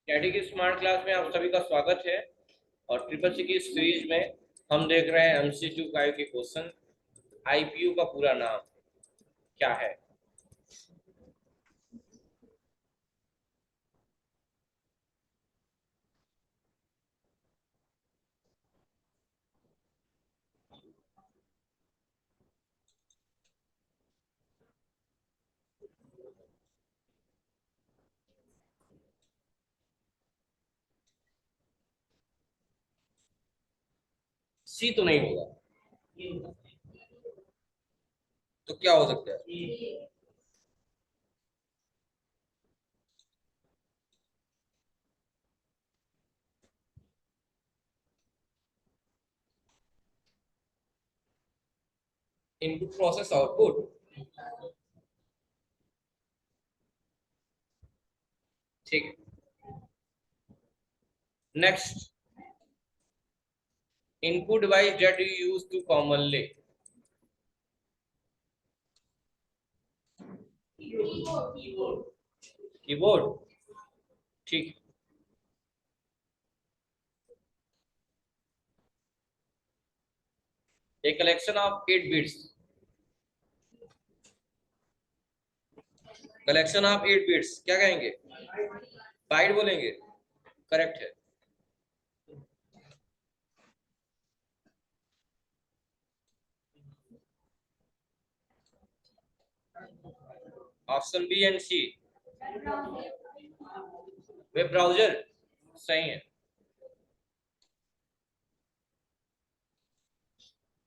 Katie की smart class में आप सभी का स्वागत है। और ट्रिपल सी की सीरीज में हम देख रहे हैं एमसीक्यू फाइव के क्वेश्चन। आईपीयू का पूरा नाम क्या है? सी तो नहीं होगा, तो क्या हो सकता है? Input process output. ठीक है। Next, input device that you use to commonly. Keyboard. ठीक। A collection of 8 bits. Collection of 8 bits क्या कहेंगे? बाइट बोलेंगे। करेक्ट है। Option B and C. Web browser सही है।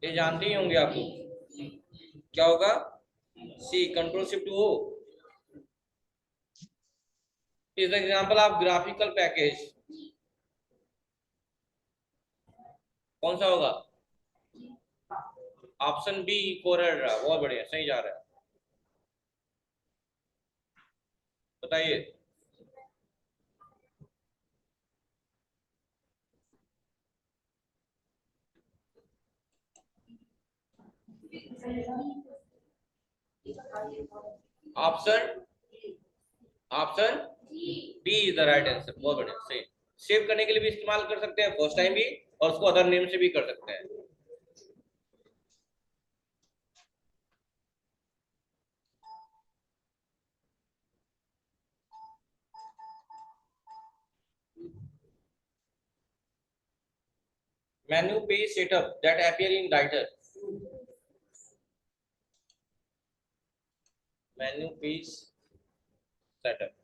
ये जानते ही होंगे आप लोग। क्या होगा? C, control shift O is the example of graphical package. कौन सा होगा? Option B Corel draw. बहुत बढ़िया, सही जा रहा है। बताइए। Option option B is the right answer. बहुत बढ़िया, सही। सेव करने के लिए भी इस्तेमाल कर सकते हैं फर्स्ट टाइम भी, और उसको अदर नेम से भी कर सकते हैं। Menu page setup that appear in writer. Menu page setup.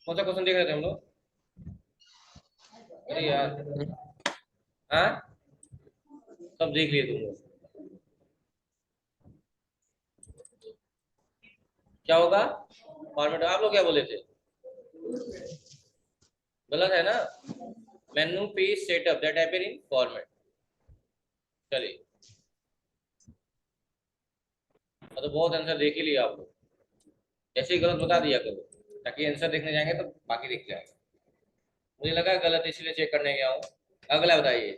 कौन सा क्वेश्चन देख रहे थे हम लोग? अरे यार, हाँ, सब देख लिए तुम लोग। क्या होगा? फॉर्मेट। आप लोग क्या बोले थे? गलत है ना? Menu page setup that appear in format. चलिए, तो बहुत आंसर देख ही लिया आप लोग। ऐसे ही गलत बता दिया करो, ताकि आंसर देखने जाएंगे तो बाकी दिख जाएगा। मुझे लगा गलत, इसलिए चेक करने गया हूँ। अगला बताइए।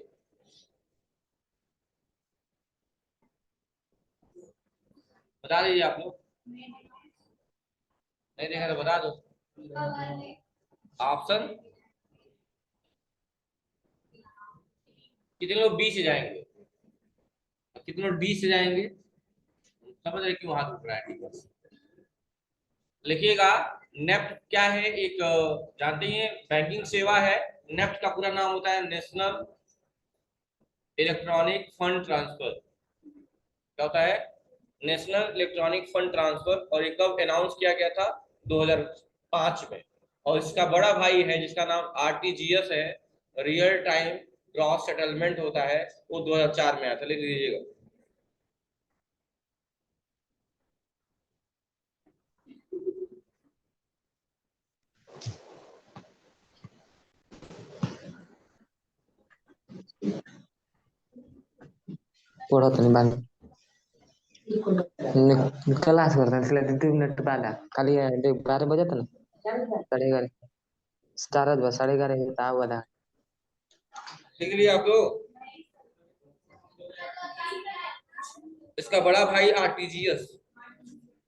बता दीजिए आप लोग। नहीं देखा तो बता दो। ऑप्शन। कितने लोग बी से जाएंगे? कितने लोग डी से जाएंगे? समझ रहे क्यों हाथ उठ रहा है? ठीक है, लिखिएगा। नेफ्ट क्या है? एक जानते ही हैं, बैंकिंग सेवा है। नेफ्ट का पूरा नाम होता है नेशनल इलेक्ट्रॉनिक फंड ट्रांसफर। क्या होता है? National electronic fund transfer. और ये कब अनाउंस किया गया था? 2005 में। और इसका बड़ा भाई है जिसका नाम आरटीजीएस है, रियल टाइम ग्रॉस सेटलमेंट होता है, वो 2004 में आया था। लिख लीजिएगा। ପଢଉଥିଲି ବାନି क्लास करता इसलिए 2 मिनट पहले खाली 12 बजे था ना 11:30 11:30 11:30 था बता लिख लिया आप लोग? इसका बड़ा भाई आरटीजीएस,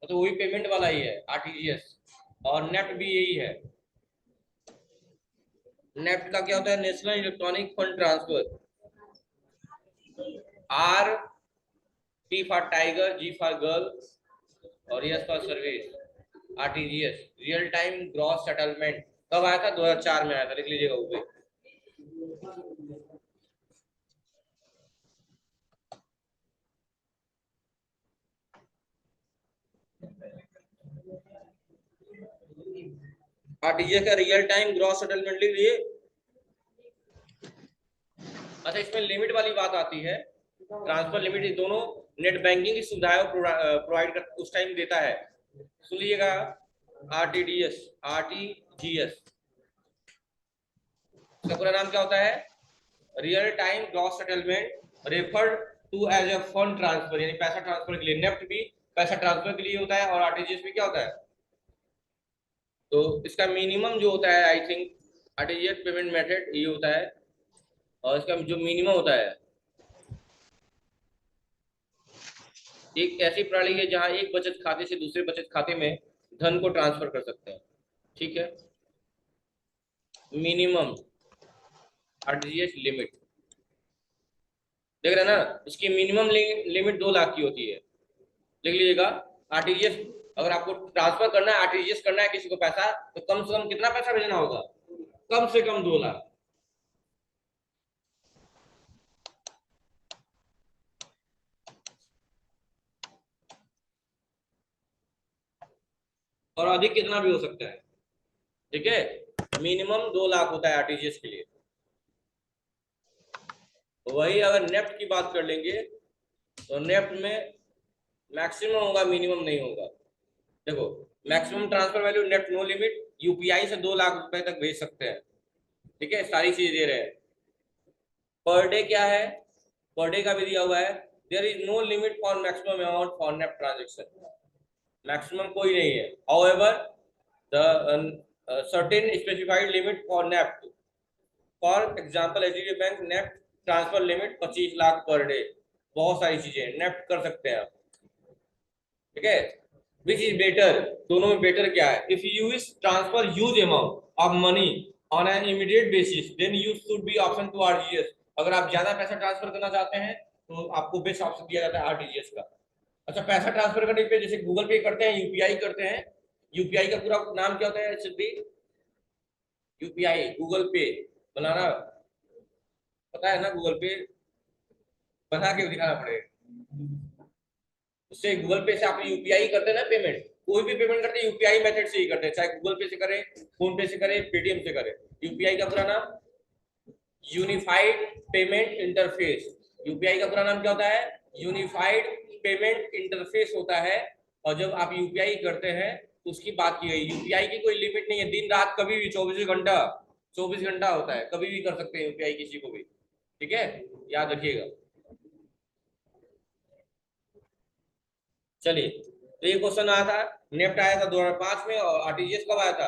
तो वही पेमेंट वाला ही है आरटीजीएस, और नेफ्ट भी यही है। नेफ्ट का क्या होता है? National electronic fund transfer. R T for tiger, G for girl, और S for service. RTGS real time gross settlement कब आया था? 2004 में आया था, लिख लीजिएगा वो भी। आरटीजीएस का रियल टाइम ग्रॉस सेटलमेंट लिख लीजिए। अच्छा, इसमें लिमिट वाली बात आती है, ट्रांसफर लिमिट दोनों नेट बैंकिंग की सुविधाएं प्रोवाइड कर उस टाइम देता है। सुनिएगा, आरटीडीएस, आरटीजीएस इसका पूरा नाम क्या होता है? Real time gross settlement referred to as a fund transfer, यानी पैसा ट्रांसफर के लिए। नेफ्ट भी पैसा ट्रांसफर के लिए होता है, और आरटीजीएस भी क्या होता है? तो इसका मिनिमम जो होता है, I think RTGS payment method ये होता है, और इसका जो मिनिमम होता है, एक ऐसी प्रणाली है जहां एक बचत खाते से दूसरे बचत खाते में धन को ट्रांसफर कर सकते हैं। ठीक है, मिनिमम आरटीजीएस लिमिट देख रहे हैं ना, इसकी मिनिमम लिमिट 2 लाख की होती है। लिख लीजिएगा, आरटीजीएस अगर आपको ट्रांसफर करना है, आरटीजीएस करना है किसी को पैसा, तो कम से कम कितना पैसा भेजना होगा? कम से कम 2 लाख। और अधिक कितना भी हो सकता है। ठीक है, मिनिमम 2 लाख होता है आरटीजीएस के लिए। वही अगर नेफ्ट की बात कर लेंगे, तो नेफ्ट में मैक्सिमम होगा, मिनिमम नहीं होगा। देखो, maximum transfer value net no limit, UPI से 2 लाख रुपए तक भेज सकते हैं। ठीक है, सारी चीज दे रहे हैं। पर डे क्या है? पर डे का भी दिया हुआ है, there is no limit for maximum amount for NEFT transaction. Maximum कोई नहीं है। However the certain specified limit for NEFT, for example HDFC bank NEFT transfer limit 25 lakh per day. बहुत सारी चीजें नेफ्ट कर सकते हैं आप। ठीक है, विच इज बेटर? दोनों में बेटर क्या है? If you is transfer huge amount of money on an immediate basis, then you should be option to RTGS. अगर आप ज्यादा पैसा ट्रांसफर करना चाहते हैं, तो आपको बेस्ट ऑप्शन दिया जाता है आरटीजीएस का। अच्छा, पैसा ट्रांसफर करने पे जैसे गूगल पे करते हैं, यूपीआई करते हैं, यूपीआई का पूरा नाम क्या होता है? सिद्धि, यूपीआई गूगल पे बनाना पता है ना? गूगल पे बना के दिखाना पड़ेगा। उससे गूगल पे से आप यूपीआई करते हैं ना पेमेंट, कोई भी पेमेंट करते हैं यूपीआई मेथड से ही करते हैं, चाहे गूगल पे से करें, फोन पे से करें, पेटीएम से करें। यूपीआई का पूरा नाम यूनिफाइड पेमेंट इंटरफेस। यूपीआई का पूरा नाम क्या होता है? यूनिफाइड पेमेंट इंटरफेस होता है। और जब आप यूपीआई करते हैं तो उसकी बात की गई, यूपीआई की कोई लिमिट नहीं है, दिन रात कभी भी 24 घंटा, 24 घंटा होता है, कभी भी कर सकते हैं यूपीआई किसी को भी। ठीक है, याद रखिएगा। चलिए, तो ये क्वेश्चन आया था, नेफ्ट आया था 2005 में, और आरटीजीएस कब आया था?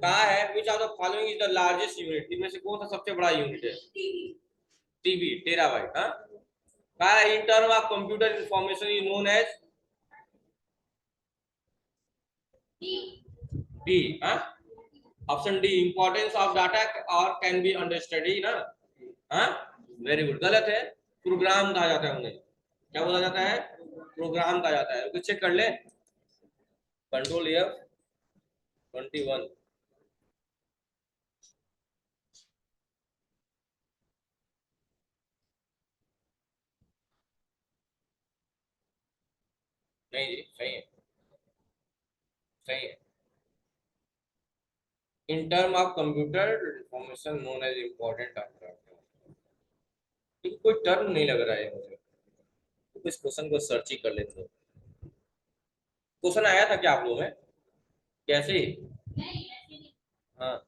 कहा है which of the following is the largest unit, इनमें से कौन सा सबसे बड़ा यूनिट है? TB, terabyte. हाँ, कहा है in term of computer information is known as D. हाँ, option D, importance of data और कैन बी अंडर स्टडी ना। हाँ, वेरी गुड। गलत है, प्रोग्राम कहा जाता है उन्हें। क्या बोला जाता है? प्रोग्राम कहा जाता है। कुछ चेक कर ले, कंट्रोल F21। नहीं जी, सही है, सही है। In term of computer information known as important data. कोई टर्म नहीं लग रहा है मुझे, तो इस क्वेश्चन को सर्च ही कर लेते। क्वेश्चन आया था क्या आप लोगों में? कैसे? हाँ,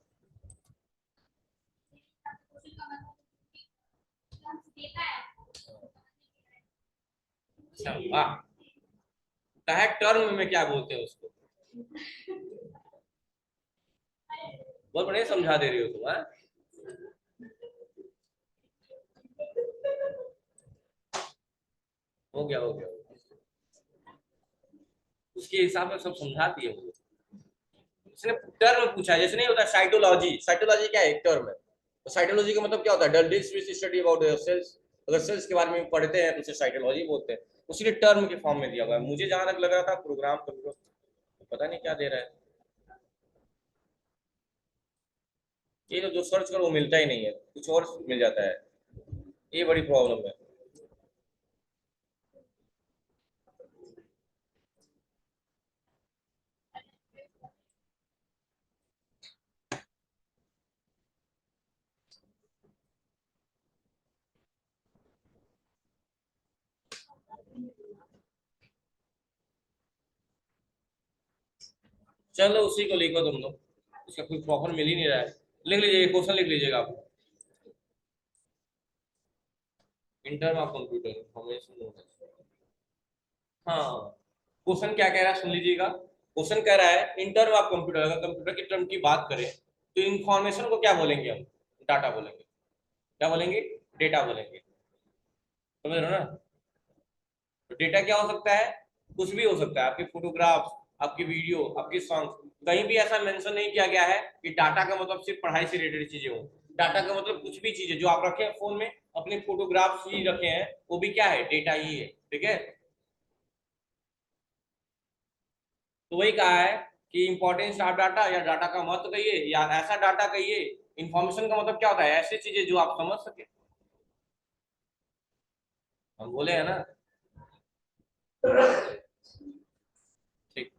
अच्छा, वाह। है टर्म में क्या बोलते हैं उसको? बहुत बढ़िया समझा दे रही हो तुम। हाँ, हो गया हो गया, उसके हिसाब से सब समझा दिए मुझे। इसने टर्म पूछा, जैसे नहीं होता साइटोलॉजी, साइटोलॉजी क्या है, एक टर्म है। तो साइटोलॉजी का मतलब क्या होता है, स्टडी अबाउट सेल्स। अगर सेल्स के बारे में पढ़ते हैं तो उसे साइटोलॉजी बोलते हैं। उसी टर्म के फॉर्म में दिया हुआ है। मुझे जहां तक लग रहा था प्रोग्राम कंप्यूटर, पता नहीं क्या दे रहा है ये, तो जो सर्च करो वो मिलता ही नहीं है, कुछ और मिल जाता है। ये बड़ी प्रॉब्लम है। चलो उसी को लिखो तुम लोग, इसका कोई प्रॉपर मिल ही नहीं रहा है। लिख लीजिए, क्वेश्चन लिख लीजिएगा आप। इंटर ऑफ कंप्यूटर इंफॉर्मेशन, हाँ। क्वेश्चन क्या कह रहा है सुन लीजिएगा। क्वेश्चन कह रहा है इन टर्म ऑफ कंप्यूटर, अगर कंप्यूटर की टर्म की बात करें तो इंफॉर्मेशन को क्या बोलेंगे हम, डाटा बोलेंगे। क्या बोलेंगे, डेटा बोलेंगे। समझ रहे हो ना। तो डेटा क्या हो सकता है, कुछ भी हो सकता है, आपके फोटोग्राफ्स, आपकी वीडियो, आपकी सॉन्ग। कहीं भी ऐसा मेंशन नहीं किया गया है कि डाटा का मतलब सिर्फ पढ़ाई से रिलेटेड चीजें हो। डाटा का मतलब कुछ भी चीजें जो आप रखे हैं फोन में, अपने फोटोग्राफ्स ही रखे हैं, वो भी क्या है, डेटा ही है। ठीक है। तो वही कहा है कि इंपॉर्टेंस ऑफ डाटा, या डाटा का महत्व कहिए, या ऐसा डाटा कहिए। इंफॉर्मेशन का मतलब क्या होता है, ऐसी चीजें जो आप समझ सके। हम बोले हैं ना। ठीक।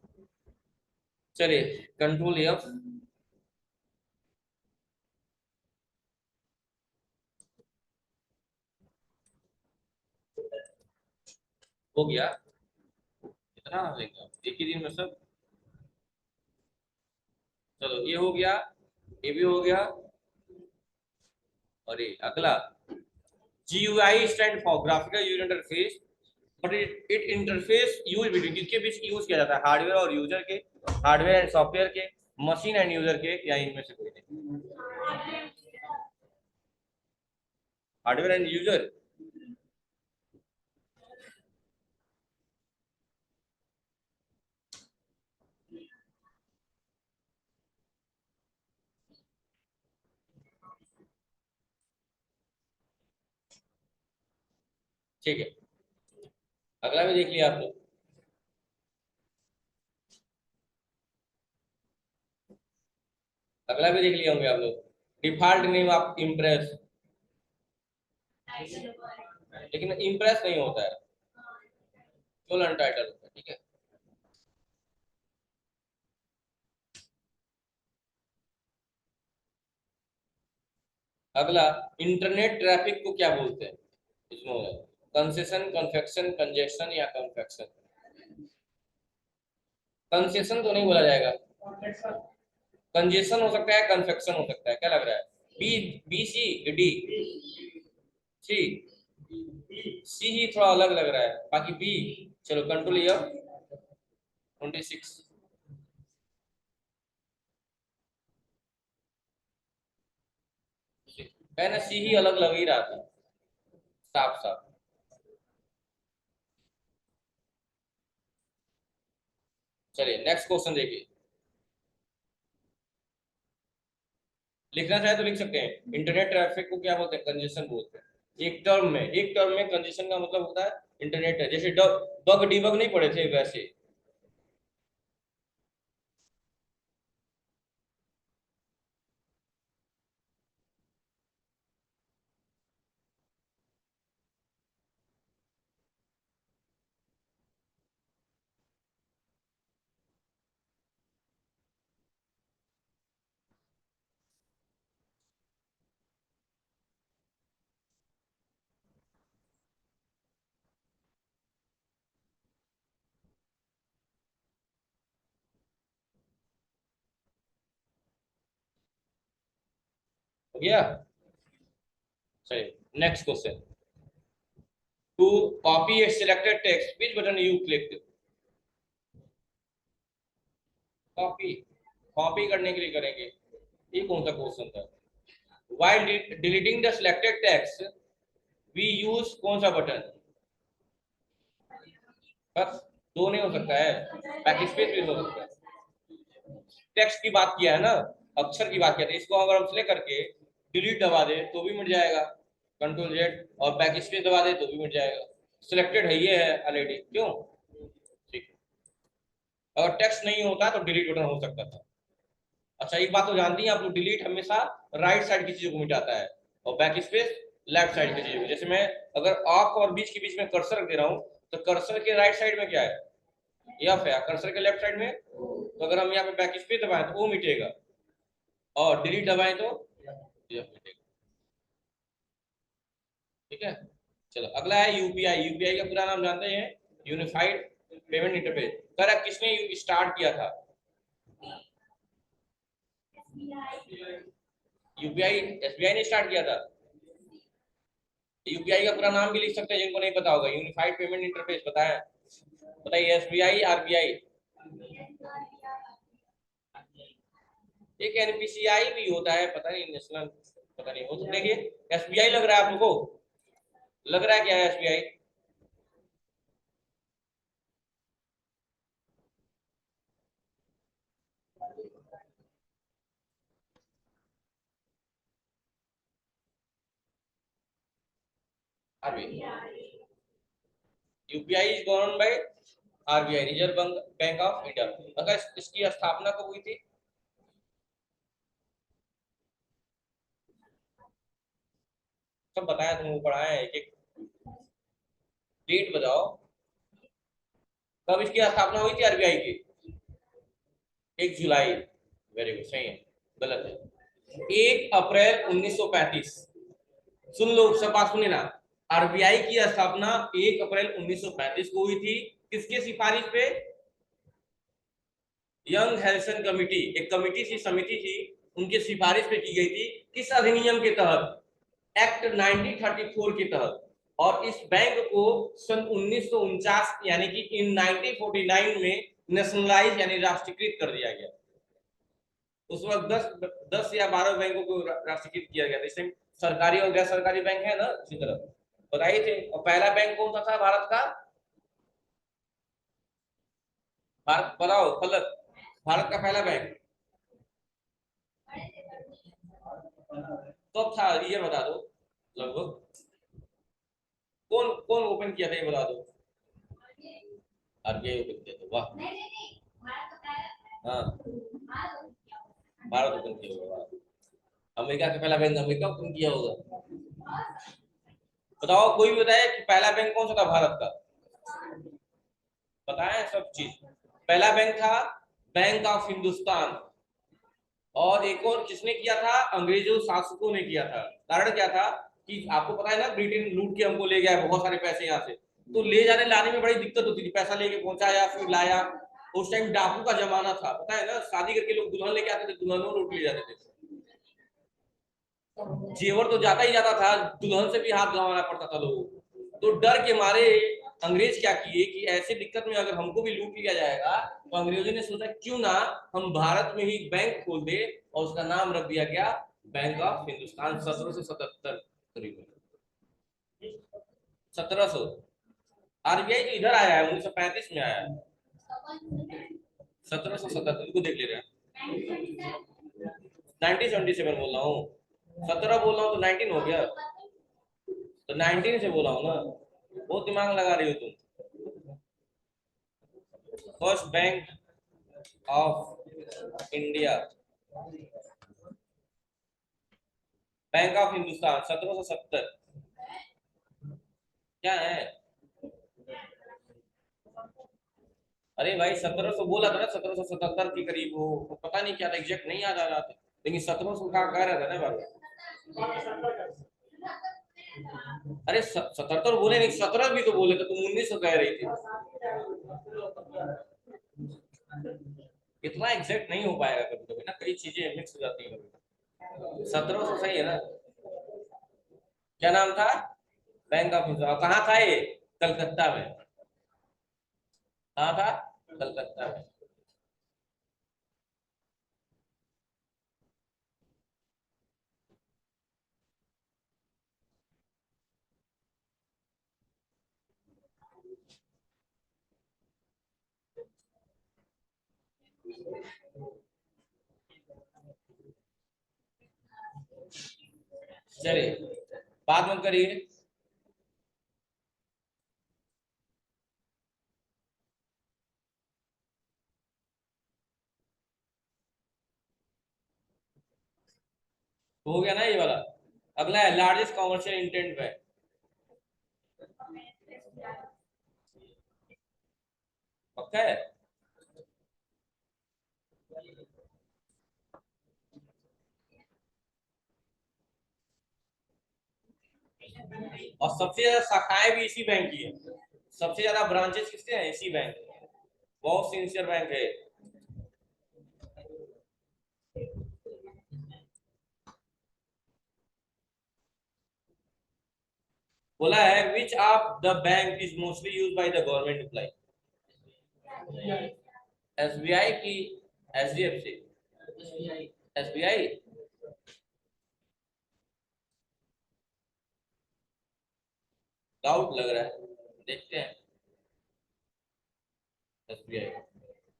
चलिए, कंट्रोल एफ। हो गया, इतना लेगा एक ही दिन में सब। चलो ये हो गया, ये भी हो गया। और ये अगला, GUI stand for graphical user interface, but it interface use between, किसके बीच यूज किया जाता है, हार्डवेयर और यूजर के, हार्डवेयर एंड सॉफ्टवेयर के, मशीन एंड यूजर के, या इनमें से कोई नहीं। Hardware and user. ठीक है, अगला भी देख लिया आप लोग। अगला भी देख लिया होंगे आप लोग। डिफॉल्ट नेम ऑफ इम्प्रेस, लेकिन इम्प्रेस नहीं होता है, फुल अनटाइटल होता है। ठीक है। अगला, इंटरनेट ट्रैफिक को क्या बोलते हैं, इसमें कंसेशन, कन्फेक्शन, कंजेशन, या कन्फेक्शन। कंसेशन तो नहीं बोला जाएगा, कंजेशन हो सकता है, कन्फेक्शन हो सकता है। क्या लग रहा है, बी, बी सी डी, सी, सी ही थोड़ा अलग लग रहा है, बाकी बी। चलो कंट्रोल ये 26। मैंने सी ही अलग लग ही रहा था, साफ साफ। चलिए नेक्स्ट क्वेश्चन देखिए। लिखना चाहे तो लिख सकते हैं, इंटरनेट ट्रैफिक को क्या बोलते हैं, कंजेशन बोलते हैं। एक टर्म में कंजेशन का मतलब होता है इंटरनेट है, जैसे बग डिबग नहीं पढ़े थे वैसे। हो गया। चलिए next question. To copy a selected text, which button you clicked। Copy, copy करने के लिए करेंगे, ये कौन सा क्वेश्चन था। while deleting the selected text we use कौन सा बटन, बस दो नहीं हो सकता है, बैक स्पेस भी हो सकता है। टेक्स्ट की बात किया है ना, अक्षर की बात किया था, इसको अगर हम सिलेक्ट करके डिलीट दबा दे तो भी मिट जाएगा, कंट्रोल जेड, और बैक स्पेस दबा दे तो भी मिट जाएगा। सिलेक्टेड है, ये है ऑलरेडी, क्यों? ठीक। अगर टेक्स्ट नहीं होता तो डिलीट बटन हो सकता था। अच्छा एक बात तो जानती हैं आप लोग, डिलीट हमेशा राइट साइड की चीजों को मिटाता है और बैक स्पेस लेफ्ट साइड की चीजों को। जैसे मैं अगर ऑफ और बीच के बीच में कर्सर रख दे रहा हूँ, तो कर्सर के राइट साइड में क्या है, एफ है, कर्सर के लेफ्ट साइड में, तो अगर हम यहाँ पे बैक स्पेस दबाएं तो वो मिटेगा, और डिलीट दबाएं तो एफ मिटेगा। ठीक है, चलो अगला है यूपीआई। यूपीआई का पूरा नाम जानते हैं, यूनिफाइड पेमेंट इंटरफेस। करेक्ट, किसने स्टार्ट किया था? यूपीआई, एसबीआई ने स्टार्ट किया था। यूपीआई का पूरा नाम भी लिख सकते हैं जिनको नहीं पता होगा, यूनिफाइड पेमेंट इंटरफेस। बताएं, बताइए, एसबीआई, आरबीआई? एक एनपीसीआई भी होता है, पता नहीं, नेशनल, पता नहीं हो तो देखिए। एसबीआई लग रहा है आप लोगों को? लग रहा है क्या है SBI? RBI, UPI is govern by RBI, reserve bank of India. अगर इसकी स्थापना कब हुई थी? सब बताया तुमको, पढ़ाया है, एक एक डेट बताओ, कब इसकी स्थापना हुई थी आरबीआई की? 1 जुलाई, वेरी गुड, सही है। गलत है, 1 अप्रैल 1935। सुन लो, सब बात सुने ना। आरबीआई की स्थापना 1 अप्रैल 1935 को हुई थी। किसके सिफारिश पे? यंग हेल्सन कमिटी, एक कमिटी थी, समिति थी, उनके सिफारिश पे की गई थी। किस अधिनियम के तहत? एक्ट 1934 के तहत। और इस बैंक को सन 1949 यानी कि इन 1949 में नेशनलाइज यानी राष्ट्रीयकृत कर दिया गया। उस वक्त 10 या 12 बैंकों को राष्ट्रीयकृत किया गया था। इसमें सरकारी और गैर सरकारी बैंक है ना, इसी तरह बताइए थे। और पहला बैंक कौन सा था भारत का? भारत, बताओ फलक, भारत का पहला बैंक कब था, ये बता दो लगभग। कौन कौन ओपन किया था, ये बता दो। आरबीआई ओपन किया था, वाह। हाँ, भारत ओपन किया होगा। अमेरिका का पहला बैंक अमेरिका ओपन किया होगा। बताओ, कोई भी बताए कि पहला बैंक कौन सा था भारत का? बताएं सब चीज। पहला बैंक था बैंक ऑफ हिंदुस्तान। और एक और किसने किया था? अंग्रेजों शासकों ने किया था। कारण क्या था कि आपको पता है ना, ब्रिटेन लूट के हमको ले गया बहुत सारे पैसे यहाँ से, तो ले जाने लाने में बड़ी दिक्कत होती थी, पैसा लेके पहुंचाया फिर लाया। उस टाइम डाकू का जमाना था, पता है ना, शादी करके लोग दुल्हन लेके आते थे, दुल्हनों लूट ले जाते थे। जेवर तो जाता ही जाता था, दुल्हन से भी हाथ गंवाना पड़ता था लोगों को। तो डर के मारे अंग्रेज क्या किए कि ऐसे दिक्कत में अगर हमको भी लूट लिया जाएगा, तो अंग्रेजों ने सोचा क्यों ना हम भारत में ही बैंक खोल दे, और उसका नाम रख दिया गया बैंक ऑफ हिंदुस्तान। 1777 करीब में, 1700। आरबीआई तो इधर आया है, 1935 में आया है। 1777 को देख ले रहे हैं, 1977 बोल रहा हूँ, 17 बोल रहा हूँ तो 19 हो गया, तो 19 से बोला हूँ ना। बहुत दिमाग लगा रही हो तुम। First bank of India, bank of Hindustan, 1770। क्या है? अरे भाई 1700 बोला था ना, 1777 के करीब हो, तो पता नहीं क्या था, एग्जैक्ट नहीं याद आ रहा था, लेकिन 1700 का कह रहा था ना बाबू। अरे 77 बोले नहीं, 17 भी तो बोले थे तुम, 1900 कह रही थी। इतना एग्जैक्ट नहीं हो पाएगा कभी कभी ना, कई चीजें मिक्स हो जाती है कभी। 1700 सही है ना? क्या नाम था? Bank of India. कहाँ था ये? कलकत्ता में। कहाँ था? कलकत्ता में। चलिए बात मत करिए। हो गया ना ये वाला। अगला है लार्जेस्ट कॉमर्शियल इंटेंट बैंक। पक्का है? और सबसे ज्यादा शाखाएं भी इसी बैंक की है। सबसे ज्यादा ब्रांचेस किसके हैं? इसी बैंक के। बहुत सिंसियर बैंक है। बोला है which of the bank is mostly use by the government employ. SBI की एचडीएफसी? एसबीआई। डाउट लग रहा है, देखते हैं। एसबीआई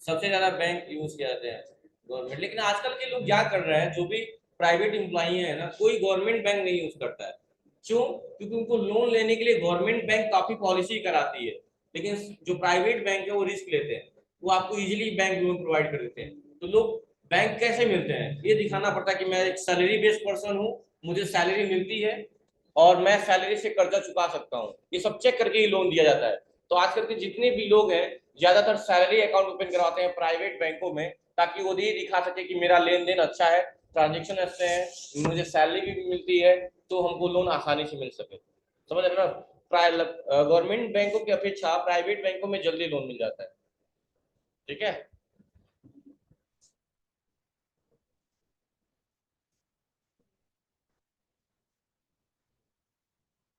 सबसे ज्यादा बैंक यूज किया जाते हैं गवर्नमेंट। लेकिन आजकल के लोग क्या कर रहे हैं, जो भी प्राइवेट एम्प्लॉई है ना, कोई गवर्नमेंट बैंक नहीं यूज करता है। क्यों? क्योंकि उनको लोन लेने के लिए गवर्नमेंट बैंक काफी पॉलिसी कराती है। लेकिन जो प्राइवेट बैंक है वो रिस्क लेते हैं, वो आपको इजीली बैंक लोन प्रोवाइड कर देते हैं। तो लोग बैंक कैसे मिलते हैं, ये दिखाना पड़ता है कि मैं एक सैलरी बेस्ड पर्सन हूँ, मुझे सैलरी मिलती है और मैं सैलरी से कर्जा चुका सकता हूँ। ये सब चेक करके ही लोन दिया जाता है। तो आजकल के जितने भी लोग हैं ज्यादातर सैलरी अकाउंट ओपन करवाते हैं प्राइवेट बैंकों में, ताकि वो ये दिखा सके कि मेरा लेन देन अच्छा है, ट्रांजेक्शन अच्छे हैं, मुझे सैलरी भी मिलती है, तो हमको लोन आसानी से मिल सके। समझ रहे हो ना? गवर्नमेंट बैंकों की अपेक्षा प्राइवेट बैंकों में जल्दी लोन मिल जाता है। ठीक है।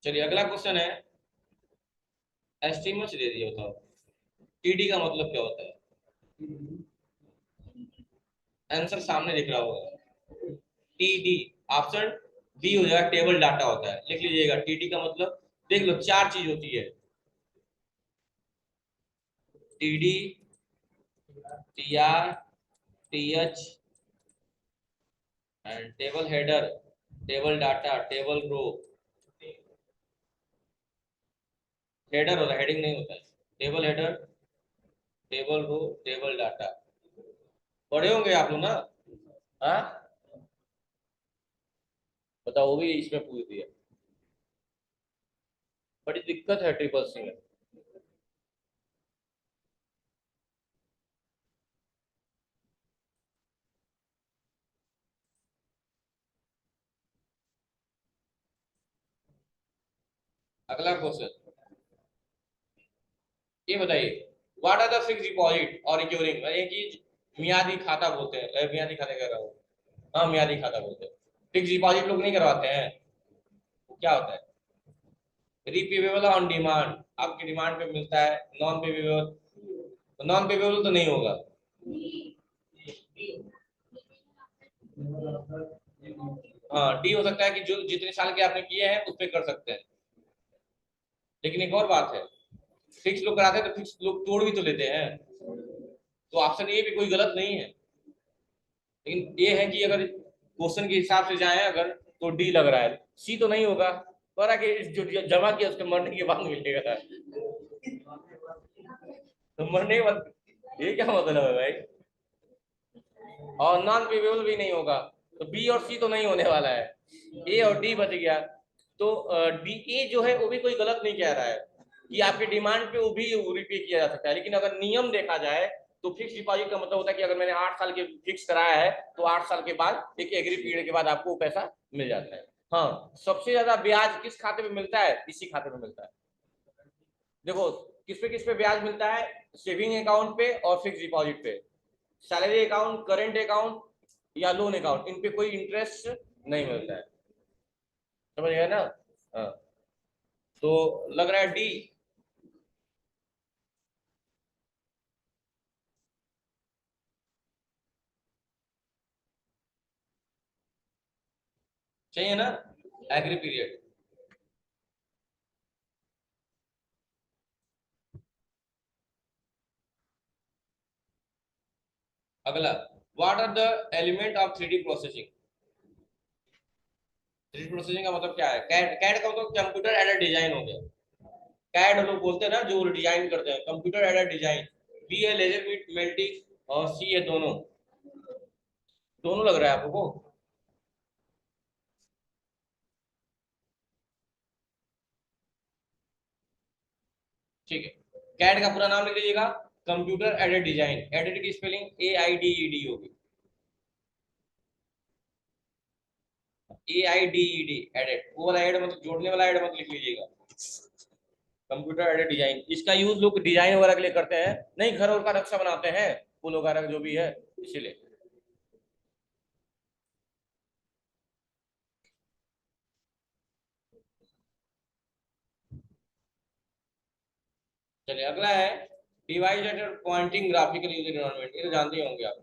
चलिए अगला क्वेश्चन है। एस्टिमेट दे दिया, बताओ टीडी का मतलब क्या होता है? आंसर सामने दिख रहा होगा। टीडी ऑप्शन बी हो जाएगा, टेबल डाटा होता है। लिख लीजिएगा टीडी का मतलब। देख लो चार चीज होती है। TD, TR, TH and table header, table data, table row. Header होता है, हेडिंग नहीं होता है। Table header, table row, table data. पढ़े होंगे आप लोग ना? हाँ, बताओ वो भी इसमें पूछ दिया। बड़ी दिक्कत है ट्रिपल सी में। अगला क्वेश्चन ये बताइए, what are the fix deposit और रिकरिंग, ये चीज मियादी खाता बोलते हैं। मियादी खाता कह रहा हूँ। हाँ मियादी खाता बोलते हैं। फिक्स डिपॉजिट लोग नहीं करवाते हैं। क्या होता है? रिपेबल ऑन डिमांड, आपकी डिमांड पे मिलता है। नॉन पेबल, नॉन पेबल तो नहीं होगा। हाँ डी हो सकता है कि जो जितने साल के आपने किए हैं उस पर कर सकते हैं। लेकिन एक और बात है, फिक्स लोग कराते हैं तो फिक्स लोग तोड़ भी तो लेते हैं। तो ऑप्शन ए भी कोई गलत नहीं है। लेकिन ये है कि अगर क्वेश्चन के हिसाब से जाए अगर, तो डी लग रहा है। सी तो नहीं होगा, पर कि जो जमा किया उसके मरने के बाद मिलेगा। तो मरने के बाद, ये क्या मतलब है भाई? और नॉन पेबल भी नहीं होगा। तो बी और सी तो नहीं होने वाला है। ए और डी बच गया। तो डी ए जो है वो भी कोई गलत नहीं कह रहा है कि आपके डिमांड पे वो भी रिपे किया जा सकता है। लेकिन अगर नियम देखा जाए तो फिक्स डिपॉजिट का मतलब होता है कि अगर मैंने 8 साल के फिक्स कराया है तो 8 साल के बाद एक एग्री पीरियड के बाद आपको पैसा मिल जाता है। हाँ सबसे ज्यादा ब्याज किस खाते में मिलता है? इसी खाते में मिलता है। देखो किस पे ब्याज मिलता है? सेविंग अकाउंट पे और फिक्स डिपॉजिट पे। सैलरी अकाउंट, करेंट अकाउंट या लोन अकाउंट, इन पे कोई इंटरेस्ट नहीं मिलता है। समझ गए ना? हाँ। तो लग रहा है डी। चाहिए ना? Agree period. अगला, what are the element of 3D processing. 3D processing का मतलब क्या है? कैड, कैड का मतलब कंप्यूटर एडेड डिजाइन हो गया। कैड लोग बोलते हैं ना, जो डिजाइन करते हैं, कंप्यूटर एडेड डिजाइन। बी है लेजर मेल्टिंग और सी है दोनों। दोनों लग रहा है आपको? ठीक है, कैड का पूरा नाम लिख लीजिएगा, कंप्यूटर एडेड डिजाइन। एडेड की स्पेलिंग AIDED होगी, AIDED, एडेड। वो वाला एड मतलब जोड़ने वाला एड मत लिख लीजिएगा। कंप्यूटर एडेड डिजाइन, इसका यूज लोग डिजाइन वगैरह के लिए करते हैं, नहीं घर और का नक्शा बनाते हैं, पुल वगैरह जो भी है, इसीलिए। चलिए अगला है, device that pointing graphical user environment. ये तो जानते ही होंगे आप।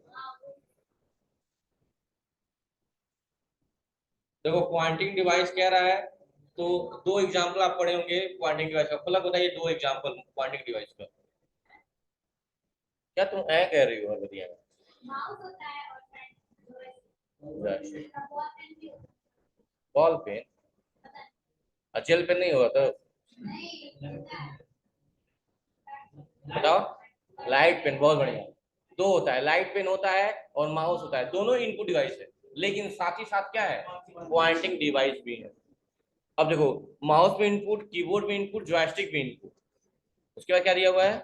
देखो पॉइंटिंग डिवाइस कह रहा है, तो दो एग्जांपल आप पढ़े होंगे पॉइंटिंग डिवाइस का। मतलब बताइए दो एग्जांपल पॉइंटिंग डिवाइस का। क्या तुम ऐ कह रही हो? बताइए। माउस होता है और बॉल पेन, जेल पेन नहीं होगा तो बताओ। लाइट पेन, बहुत बढ़िया। दो होता है, लाइट पेन होता है और माउस होता है, दोनों इनपुट डिवाइस है। लेकिन साथ ही साथ क्या है, पॉइंटिंग डिवाइस भी है। अब देखो, माउस पे इनपुट, कीबोर्ड में इनपुट, जॉयस्टिक पे इनपुट। उसके बाद क्या दिया हुआ है,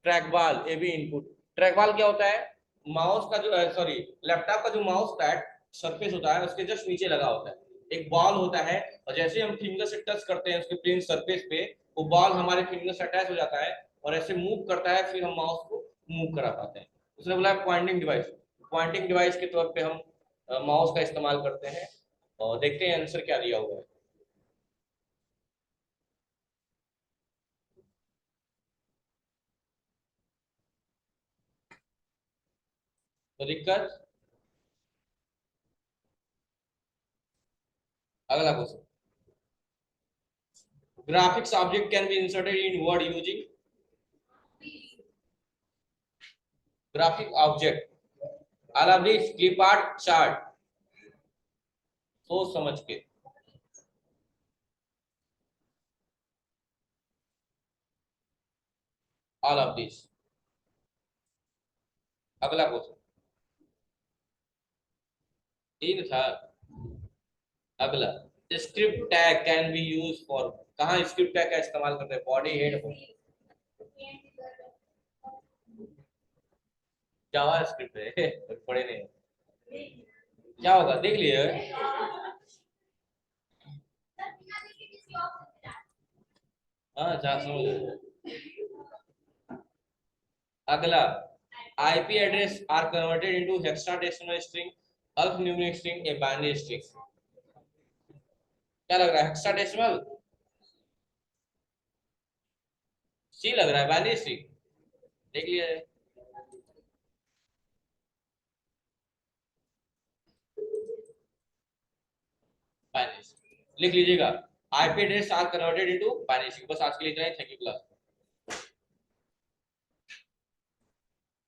ट्रैक बॉल, ये भी इनपुट। ट्रैक बॉल क्या होता है, माउस का जो, सॉरी, लैपटॉप का जो माउस पैड सरफेस होता है उसके जस्ट नीचे लगा होता है, एक बॉल होता है। और जैसे हम फिंगर से टच करते हैं उसके प्लेन सरफेस पे, वो बॉल हमारे फिंगर से अटैच हो जाता है और ऐसे मूव करता है, फिर हम माउस को मूव करा पाते हैं। उसने बोला पॉइंटिंग डिवाइस। पॉइंटिंग डिवाइस के तौर पे हम माउस का इस्तेमाल करते हैं। और देखते हैं आंसर क्या दिया हुआ है। तो दिक्कत, अगला question, graphics object can be inserted in word using graphic object, all of these clip art chart। सोच समझ के। All of this. अगला क्वेश्चन, तीन था। अगला, script tag can be use for. कहाँ स्क्रिप्ट टैग का इस्तेमाल करते हैं? बॉडी, हेड, जावा स्क्रिप्ट है पढ़े नहीं। क्या होगा देख लिए। हाँ जा समझ। अगला, IP address are converted into hexadecimal string, alphanumeric string, a binary string। क्या लग रहा है, हेक्साडेसिमल? सी लग रहा है, बाइनरी स्ट्रिंग। देख लिया है। बाइनरी लिख लीजिएगा, IP address are converted into binary string. बस आज के लिए इतना ही। Thank you class.